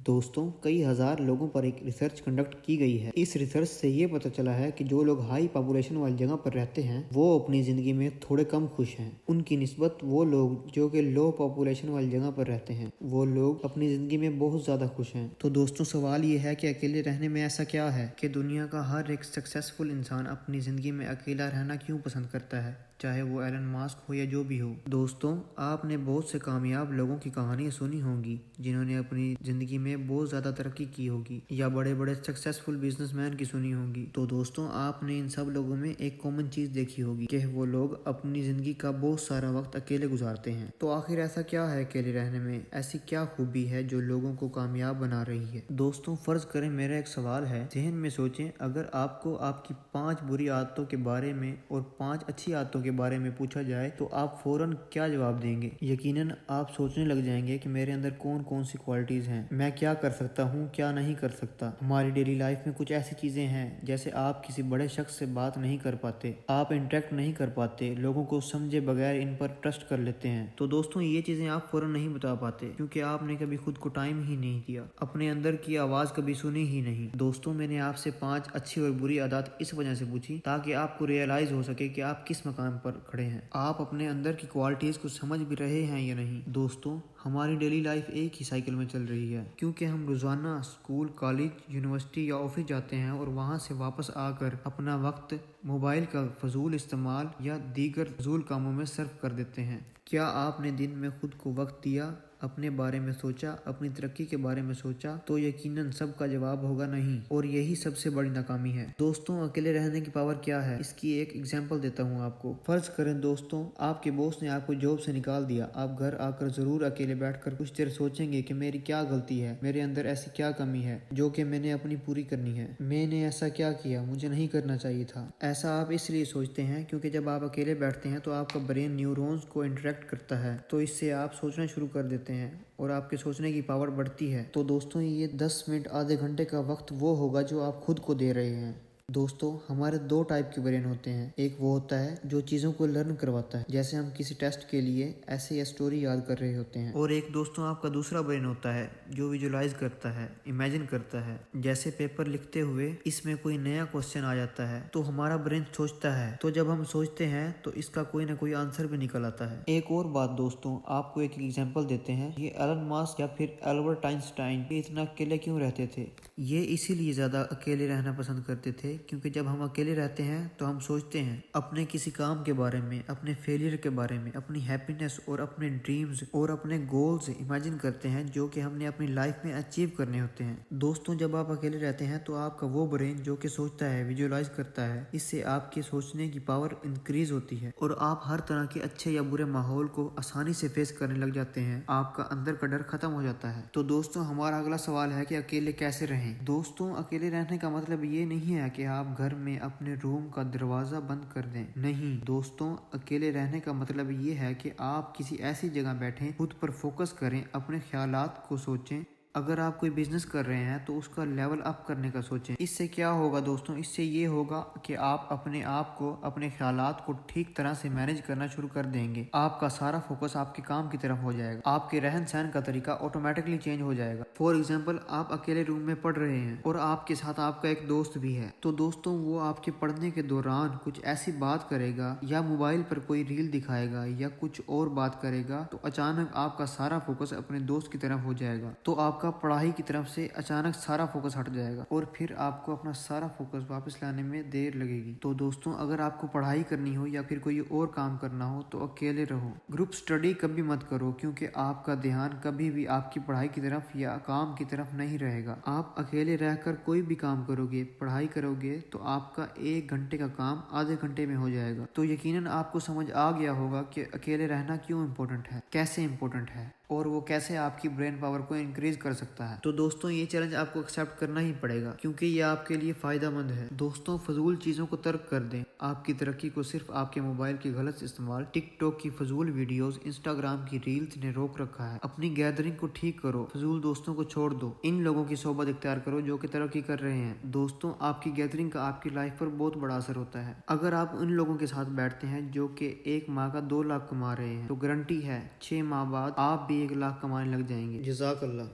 दोस्तों, कई हजार लोगों पर एक रिसर्च कंडक्ट की गई है। इस रिसर्च से ये पता चला है कि जो लोग हाई पॉपुलेशन वाली जगह पर रहते हैं वो अपनी जिंदगी में थोड़े कम खुश हैं। उनकी निस्बत वो लोग जो कि लो पॉपुलेशन वाली जगह पर रहते हैं वो लोग अपनी जिंदगी में बहुत ज्यादा खुश हैं। तो दोस्तों, सवाल ये है कि अकेले रहने में ऐसा क्या है कि दुनिया का हर एक सक्सेसफुल इंसान अपनी जिंदगी में अकेला रहना क्यों पसंद करता है, चाहे वो एलन मास्क हो या जो भी हो। दोस्तों, आपने बहुत से कामयाब लोगों की कहानियां सुनी होंगी जिन्होंने अपनी जिंदगी में बहुत ज्यादा तरक्की की होगी, या बड़े बड़े सक्सेसफुल बिजनेसमैन की सुनी होगी। तो दोस्तों, आपने इन सब लोगों में एक कॉमन चीज देखी होगी कि वो लोग अपनी जिंदगी का बहुत सारा वक्त अकेले गुजारते हैं। तो आखिर ऐसा क्या है अकेले रहने में, ऐसी क्या खूबी है जो लोगों को कामयाब बना रही है। दोस्तों, फर्ज करें मेरा एक सवाल है, जहन में सोचें, अगर आपको आपकी 5 बुरी आदतों के बारे में और 5 अच्छी आदतों के बारे में पूछा जाए तो आप फौरन क्या जवाब देंगे। यकीनन आप सोचने लग जाएंगे कि मेरे अंदर कौन कौन सी क्वालिटीज हैं, मैं क्या कर सकता हूँ, क्या नहीं कर सकता। हमारी डेली लाइफ में कुछ ऐसी चीजें हैं, जैसे आप किसी बड़े शख्स से बात नहीं कर पाते, आप इंटरेक्ट नहीं कर पाते, लोगों को समझे बगैर इन पर ट्रस्ट कर लेते हैं। तो दोस्तों, ये चीजें आप फौरन नहीं बता पाते क्योंकि आपने कभी खुद को टाइम ही नहीं दिया, अपने अंदर की आवाज कभी सुनी ही नहीं। दोस्तों, मैंने आपसे 5 अच्छी और बुरी आदत इस वजह से पूछी ताकि आपको रियलाइज हो सके कि आप किस मकाम पर खड़े हैं, आप अपने अंदर की क्वालिटीज को समझ भी रहे हैं या नहीं। दोस्तों, हमारी डेली लाइफ एक ही साइकिल में चल रही है क्योंकि हम रोजाना स्कूल, कॉलेज, यूनिवर्सिटी या ऑफिस जाते हैं और वहां से वापस आकर अपना वक्त मोबाइल का फजूल इस्तेमाल या दीगर फजूल कामों में सर्फ कर देते हैं। क्या आपने दिन में खुद को वक्त दिया, अपने बारे में सोचा, अपनी तरक्की के बारे में सोचा? तो यकीनन सबका जवाब होगा नहीं, और यही सबसे बड़ी नाकामी है। दोस्तों, अकेले रहने की पावर क्या है, इसकी एक एग्जांपल देता हूँ आपको। फर्ज करें दोस्तों, आपके बॉस ने आपको जॉब से निकाल दिया। आप घर आकर जरूर अकेले बैठकर कुछ देर सोचेंगे कि मेरी क्या गलती है, मेरे अंदर ऐसी क्या कमी है जो कि मैंने अपनी पूरी करनी है, मैंने ऐसा क्या किया, मुझे नहीं करना चाहिए था। ऐसा आप इसलिए सोचते हैं क्योंकि जब आप अकेले बैठते हैं तो आपका ब्रेन न्यूरॉन्स को इंटरेक्ट करता है, तो इससे आप सोचना शुरू कर देते हैं और आपके सोचने की पावर बढ़ती है। तो दोस्तों, ये 10 मिनट, आधे घंटे का वक्त वो होगा जो आप खुद को दे रहे हैं। दोस्तों, हमारे 2 टाइप के ब्रेन होते हैं। एक वो होता है जो चीज़ों को लर्न करवाता है, जैसे हम किसी टेस्ट के लिए ऐसे या स्टोरी याद कर रहे होते हैं। और एक दोस्तों आपका दूसरा ब्रेन होता है जो विजुलाइज करता है, इमेजिन करता है। जैसे पेपर लिखते हुए इसमें कोई नया क्वेश्चन आ जाता है तो हमारा ब्रेन सोचता है, तो जब हम सोचते हैं तो इसका कोई ना कोई आंसर भी निकल आता है। एक और बात दोस्तों, आपको एक एग्जाम्पल देते हैं। ये एलन मास्क या फिर एल्बर्ट आइंस्टाइन ये इतना अकेले क्यों रहते थे? ये इसीलिए ज्यादा अकेले रहना पसंद करते थे क्योंकि जब हम अकेले रहते हैं तो हम सोचते हैं अपने किसी काम के बारे में, अपने फेलियर के बारे में, अपनी हैप्पीनेस और अपने ड्रीम्स और अपने गोल्स इमेजिन करते हैं जो कि हमने अपनी लाइफ में अचीव करने होते हैं। दोस्तों, जब आप अकेले रहते हैं तो आपका वो ब्रेन जो कि सोचता है, विजुअलाइज करता है, इससे आपके सोचने की पावर इंक्रीज होती है और आप हर तरह के अच्छे या बुरे माहौल को आसानी से फेस करने लग जाते हैं। आपका अंदर का डर खत्म हो जाता है। तो दोस्तों, हमारा अगला सवाल है कि अकेले कैसे रहें। दोस्तों, अकेले रहने का मतलब ये नहीं है कि आप घर में अपने रूम का दरवाजा बंद कर दें। नहीं दोस्तों, अकेले रहने का मतलब ये है कि आप किसी ऐसी जगह बैठें, खुद पर फोकस करें, अपने ख्यालात को सोचें। अगर आप कोई बिजनेस कर रहे हैं तो उसका लेवल अप करने का सोचें। इससे क्या होगा दोस्तों, इससे ये होगा कि आप अपने आप को, अपने ख्यालात को ठीक तरह से मैनेज करना शुरू कर देंगे। आपका सारा फोकस आपके काम की तरफ हो जाएगा, आपके रहन सहन का तरीका ऑटोमेटिकली चेंज हो जाएगा। फॉर एग्जाम्पल, आप अकेले रूम में पढ़ रहे हैं और आपके साथ आपका एक दोस्त भी है, तो दोस्तों वो आपके पढ़ने के दौरान कुछ ऐसी बात करेगा या मोबाइल पर कोई रील दिखाएगा या कुछ और बात करेगा, तो अचानक आपका सारा फोकस अपने दोस्त की तरफ हो जाएगा। तो आपका पढ़ाई की तरफ से अचानक सारा फोकस हट जाएगा और फिर आपको अपना सारा फोकस वापस लाने में देर लगेगी। तो दोस्तों, अगर आपको पढ़ाई करनी हो या फिर कोई और काम करना हो तो अकेले रहो। ग्रुप स्टडी कभी मत करो क्योंकि आपका ध्यान कभी भी आपकी पढ़ाई की तरफ या काम की तरफ नहीं रहेगा। आप अकेले रहकर कोई भी काम करोगे, पढ़ाई करोगे, तो आपका 1 घंटे का काम आधे घंटे में हो जाएगा। तो यकीनन आपको समझ आ गया होगा कि अकेले रहना क्यों इम्पोर्टेंट है, कैसे इम्पोर्टेंट है और वो कैसे आपकी ब्रेन पावर को इंक्रीज कर सकता है। तो दोस्तों, ये चैलेंज आपको एक्सेप्ट करना ही पड़ेगा क्योंकि ये आपके लिए फायदेमंद है। दोस्तों, फजूल चीजों को तर्क कर दें। आपकी तरक्की को सिर्फ आपके मोबाइल के गलत इस्तेमाल, टिकटॉक की फजूल वीडियोस, इंस्टाग्राम की रील्स ने रोक रखा है। अपनी गैदरिंग को ठीक करो, फजूल दोस्तों को छोड़ दो, इन लोगों की सोबत इख्तियार करो जो कि तरक्की कर रहे हैं। दोस्तों, आपकी गैदरिंग का आपकी लाइफ पर बहुत बड़ा असर होता है। अगर आप उन लोगों के साथ बैठते हैं जो कि 1 माह का 2 लाख कमा रहे हैं, तो गारंटी है 6 माह बाद आप भी 1 लाख कमाने लग जाएंगे। जज़ाकल्लाह।